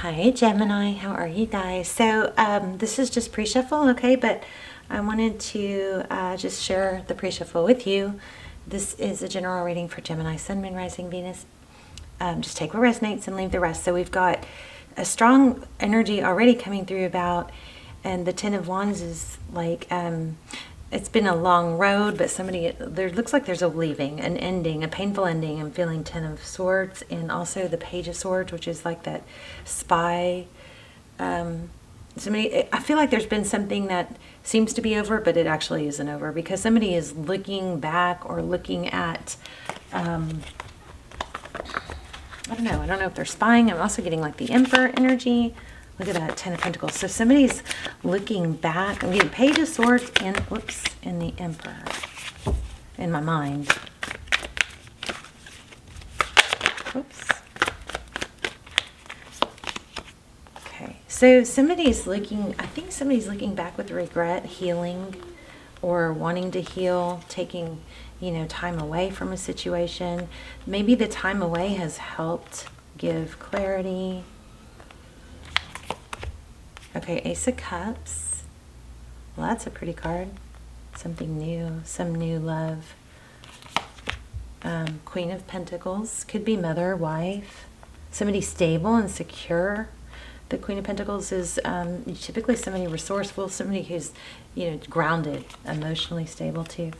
Hi Gemini, how are you guys? So this is just pre-shuffle, okay, but I wanted to just share the pre-shuffle with you. This is a general reading for Gemini, Sun, Moon, Rising, Venus. Just take what resonates and leave the rest. So we've got a strong energy already coming through about, and the Ten of Wands is like, it's been a long road, but there looks like there's a leaving, an ending, a painful ending. I'm feeling Ten of Swords and also the Page of Swords, which is like that spy. I feel like there's been something that seems to be over, but it actually isn't over because somebody is looking back or looking at, I don't know if they're spying. I'm also getting like the Emperor energy. Look at that, Ten of Pentacles. So somebody's looking back. I'm getting Page of Swords and, and the Emperor in my mind. Oops. Okay, so somebody's looking, I think somebody's looking back with regret, healing, or wanting to heal, taking, time away from a situation. Maybe the time away has helped give clarity. Okay, Ace of Cups. Well, that's a pretty card. Something new, some new love. Queen of Pentacles. Could be mother, wife. Somebody stable and secure. The Queen of Pentacles is typically somebody resourceful, somebody who's, grounded, emotionally stable too.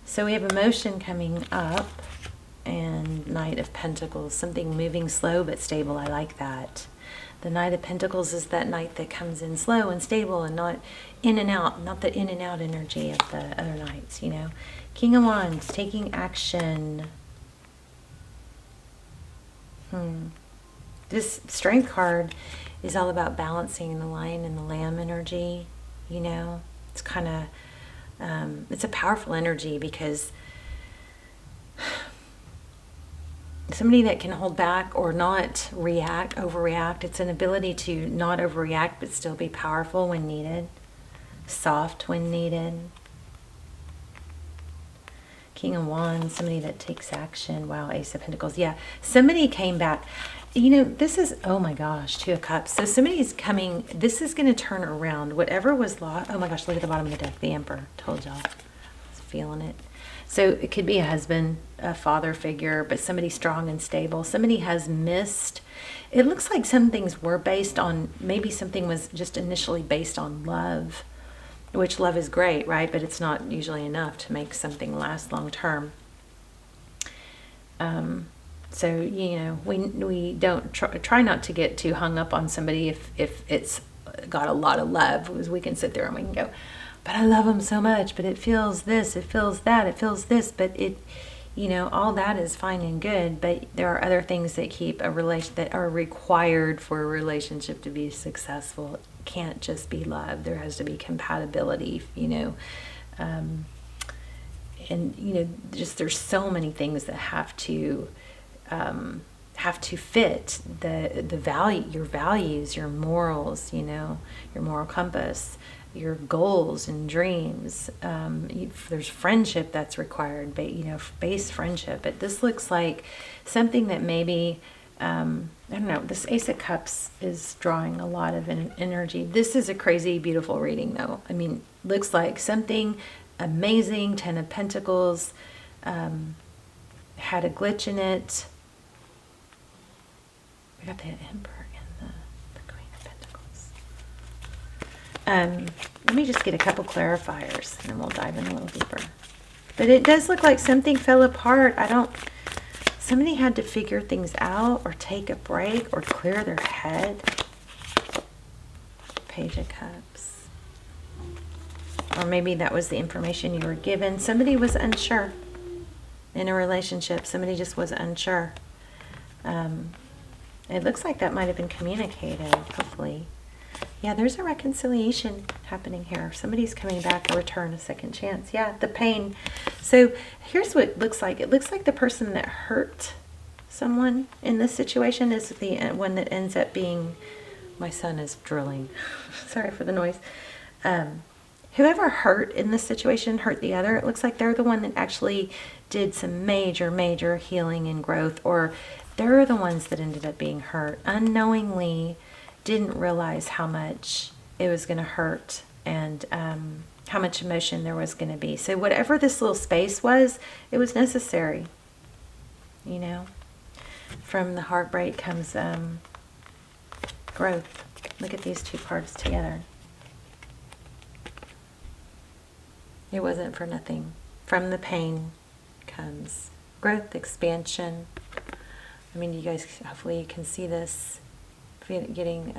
So we have emotion coming up, and Knight of Pentacles. Something moving slow but stable. I like that. The Knight of Pentacles is that knight that comes in slow and stable and not in and out, not the in and out energy of the other knights, King of Wands, taking action. This Strength card is all about balancing the lion and the lamb energy, It's kind of, it's a powerful energy because somebody that can hold back or not overreact. It's an ability to not overreact but still be powerful when needed, soft when needed. King of Wands, somebody that takes action. Wow, Ace of Pentacles. Yeah, somebody came back. This is, oh my gosh, Two of Cups. So somebody's coming, this is going to turn around. Whatever was lost, oh my gosh, look at the bottom of the deck, the Emperor. Told y'all. I was feeling it. So it could be a husband, a father figure, but somebody strong and stable. Somebody has missed. It looks like some things were based on, maybe something was just initially based on love, which love is great, right? But it's not usually enough to make something last long term. So, we don't try not to get too hung up on somebody if it's got a lot of love, because we can sit there and we can go, but I love them so much, but it feels this, it feels that, it feels this, but it, all that is fine and good, but there are other things that keep a relation, that are required for a relationship to be successful. It can't just be love. There has to be compatibility, and, just there's so many things that have to fit the value, your values, your morals, your moral compass, your goals and dreams. There's friendship that's required, but base friendship. But this looks like something that maybe, I don't know, this Ace of Cups is drawing a lot of energy. This is a crazy, beautiful reading though. I mean, looks like something amazing. Ten of Pentacles, had a glitch in it. We got the Emperor and the Queen of Pentacles. Let me just get a couple clarifiers and then we'll dive in a little deeper. But it does look like something fell apart. Somebody had to figure things out or take a break or clear their head. Page of Cups. Or maybe that was the information you were given. Somebody was unsure in a relationship. Somebody just was unsure. It looks like that might have been communicated, hopefully. Yeah, there's a reconciliation happening here. Somebody's coming back, a return, a second chance. Yeah, the pain. So here's what it looks like. It looks like the person that hurt someone in this situation is the one that ends up being, my son is drilling. Sorry for the noise. Whoever hurt in this situation hurt the other. It looks like they're the one that actually did some major, major healing and growth, or they're the ones that ended up being hurt unknowingly. didn't realize how much it was going to hurt, and how much emotion there was going to be. So whatever this little space was, it was necessary. You know, from the heartbreak comes growth. Look at these two cards together. It wasn't for nothing. From the pain comes growth, expansion. I mean, you guys, hopefully you can see this getting,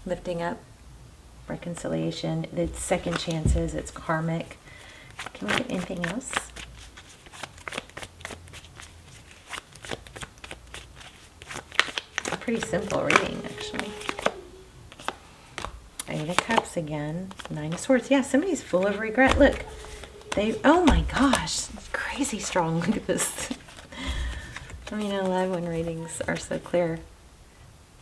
lifting up, reconciliation. It's second chances, it's karmic. Can we get anything else? A pretty simple reading, actually. Eight of Cups again. Nine of Swords. Yeah, somebody's full of regret. Look. Oh my gosh. It's crazy strong. Look at this. I mean, I love when readings are so clear.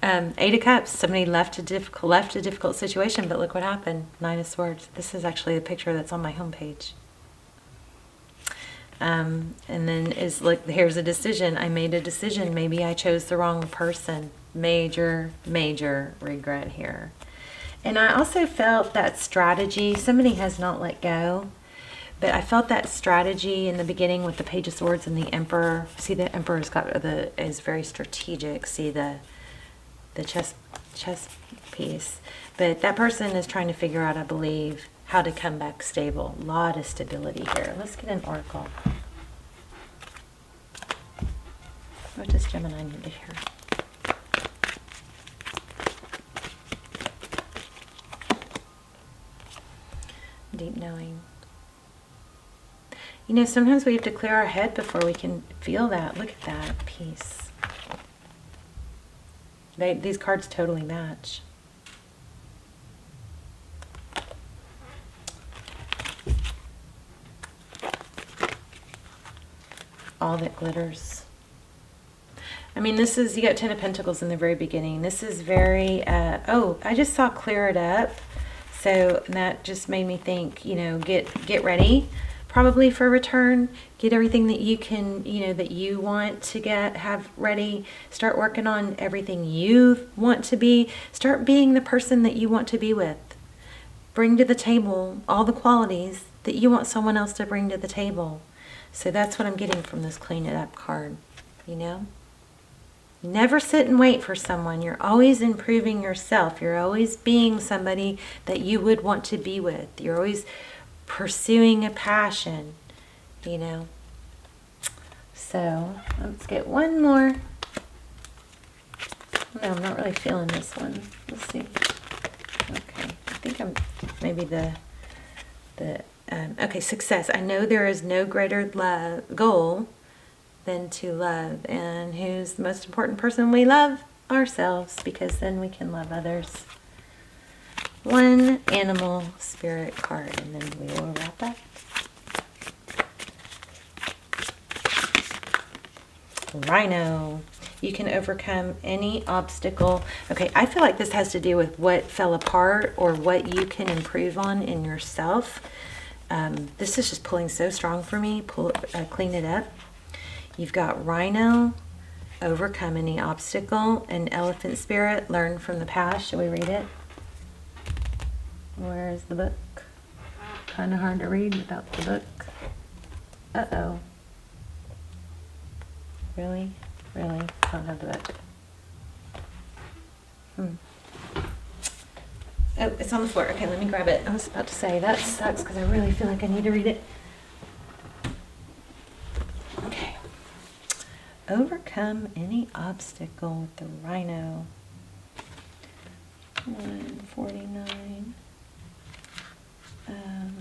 Eight of Cups. Somebody left a difficult situation, but look what happened. Nine of Swords. This is actually the picture that's on my homepage. And then look, here's a decision. I made a decision. Maybe I chose the wrong person. Major, major regret here. And I also felt that strategy, somebody has not let go, but I felt that strategy in the beginning with the Page of Swords and the Emperor. See, the Emperor's got is very strategic. See the chess piece. But that person is trying to figure out, I believe, how to come back stable. A lot of stability here. Let's get an oracle. What does Gemini need to hear? Deep knowing. You know, sometimes we have to clear our head before we can feel that. Look at that. Peace. These cards totally match. All that glitters. I mean, this is, you got 10 of Pentacles in the very beginning. This is very, oh, I just saw clear it up. So that just made me think, you know, get ready probably for return. Get everything that you can, you know, that you want to have ready. Start working on everything you want to be. Start being the person that you want to be with. Bring to the table all the qualities that you want someone else to bring to the table. So that's what I'm getting from this Clean It Up card, you know. Never sit and wait for someone. You're always improving yourself. You're always being somebody that you would want to be with. You're always pursuing a passion, you know. So let's get one more. No, I'm not really feeling this one. Let's see. Okay, I think I'm maybe okay, success. I know there is no greater goal than to love. And who's the most important person? We love ourselves, because then we can love others. One animal spirit card, and then we will wrap up. Rhino. You can overcome any obstacle. Okay, I feel like this has to do with what fell apart or what you can improve on in yourself. This is just pulling so strong for me. Clean it up. You've got Rhino, overcome any obstacle, and Elephant Spirit, learn from the past. Shall we read it? Where is the book? Kind of hard to read without the book. Uh-oh. Really? Really? Don't have the book. Oh, it's on the floor. Okay, let me grab it. I was about to say, that sucks because I really feel like I need to read it. Okay. Overcome any obstacle with the Rhino. 149.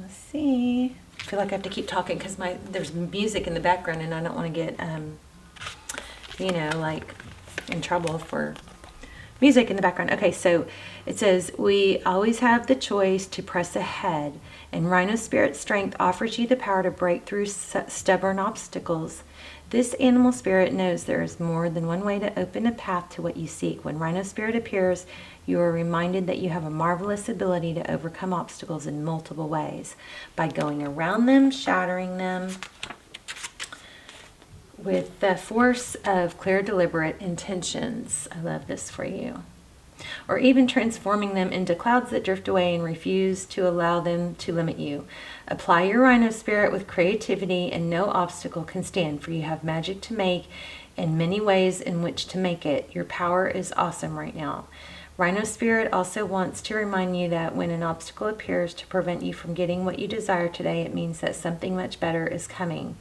Let's see. I feel like I have to keep talking because there's music in the background and I don't want to get, you know, like in trouble for music in the background. Okay, so it says, we always have the choice to press ahead, and Rhino Spirit Strength offers you the power to break through stubborn obstacles. This animal spirit knows there is more than one way to open a path to what you seek. When Rhino Spirit appears, you are reminded that you have a marvelous ability to overcome obstacles in multiple ways. By going around them, shattering them, with the force of clear, deliberate intentions. I love this for you. Or even transforming them into clouds that drift away and refuse to allow them to limit you. Apply your rhino spirit with creativity, and no obstacle can stand, for you have magic to make and many ways in which to make it. Your power is awesome right now. Rhino spirit also wants to remind you that when an obstacle appears to prevent you from getting what you desire today, it means that something much better is coming.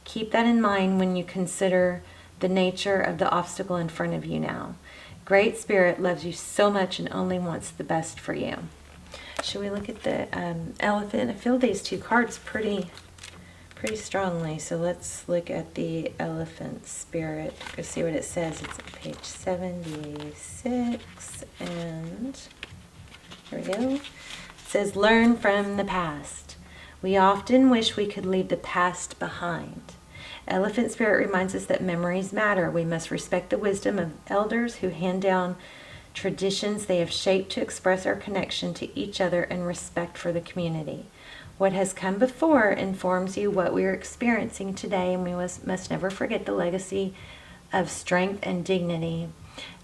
Keep that in mind when you consider the nature of the obstacle in front of you now. Great Spirit loves you so much and only wants the best for you. Should we look at the elephant? I feel these two cards pretty strongly. So let's look at the elephant spirit. Go see what it says. It's on page 76. And here we go. It says, learn from the past. We often wish we could leave the past behind. Elephant spirit reminds us that memories matter. We must respect the wisdom of elders who hand down traditions they have shaped to express our connection to each other and respect for the community. What has come before informs you what we are experiencing today, and we must never forget the legacy of strength and dignity.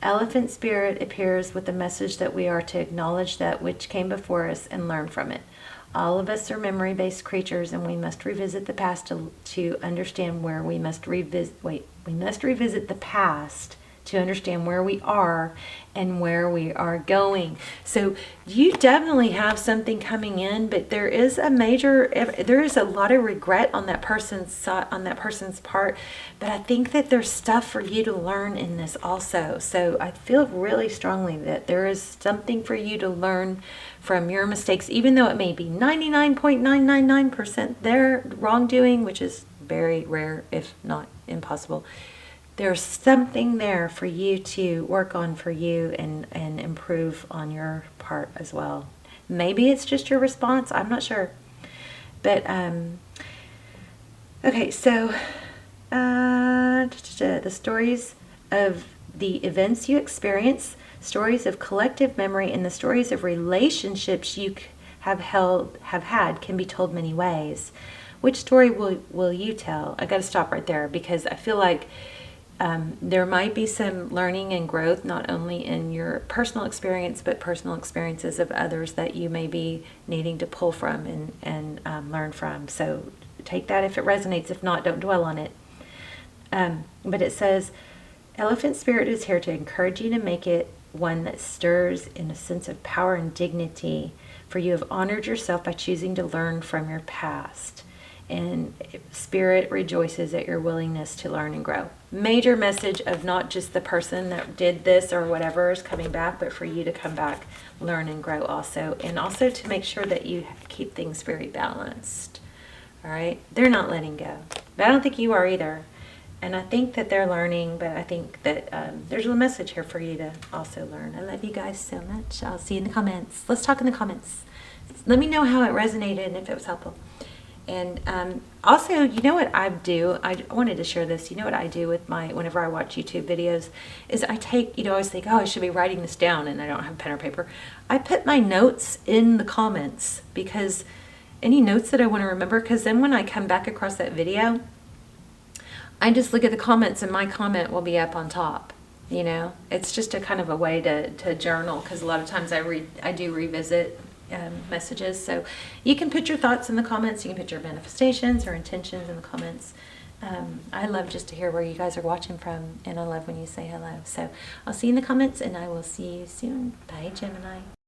Elephant spirit appears with the message that we are to acknowledge that which came before us and learn from it. All of us are memory-based creatures, and we must revisit the past to understand where we must revisit. We must revisit the past to understand where we are and where we are going. So you definitely have something coming in, but there is a lot of regret on that person's part. But I think that there's stuff for you to learn in this also. So I feel really strongly that there is something for you to learn from your mistakes, even though it may be 99.999% their wrongdoing, which is very rare, if not impossible. There's something there for you to work on for you and improve on your part as well. Maybe it's just your response. I'm not sure. But, okay, so the stories of the events you experience, stories of collective memory, and the stories of relationships you have had can be told many ways. Which story will you tell? I got to stop right there because I feel like there might be some learning and growth, not only in your personal experience, but personal experiences of others that you may be needing to pull from and learn from. So take that if it resonates. If not, don't dwell on it. But it says, Elephant Spirit is here to encourage you to make it one that stirs in a sense of power and dignity, for you have honored yourself by choosing to learn from your past. And Spirit rejoices at your willingness to learn and grow. Major message of not just the person that did this or whatever is coming back, but for you to come back, learn and grow also. And also to make sure that you keep things very balanced. All right? They're not letting go. But I don't think you are either. And I think that they're learning, but I think that there's a message here for you to also learn. I love you guys so much. I'll see you in the comments. Let's talk in the comments. Let me know how it resonated and if it was helpful. And also, you know what I do? I wanted to share this. You know what I do with whenever I watch YouTube videos is I take, I always think, oh, I should be writing this down, and I don't have pen or paper. I put my notes in the comments, because any notes that I want to remember, because then when I come back across that video, I just look at the comments and my comment will be up on top. It's just a kind of a way to journal, because a lot of times I do revisit messages. So you can put your thoughts in the comments. You can put your manifestations or intentions in the comments. I love just to hear where you guys are watching from, and I love when you say hello. So I'll see you in the comments, and I will see you soon. Bye, Gemini.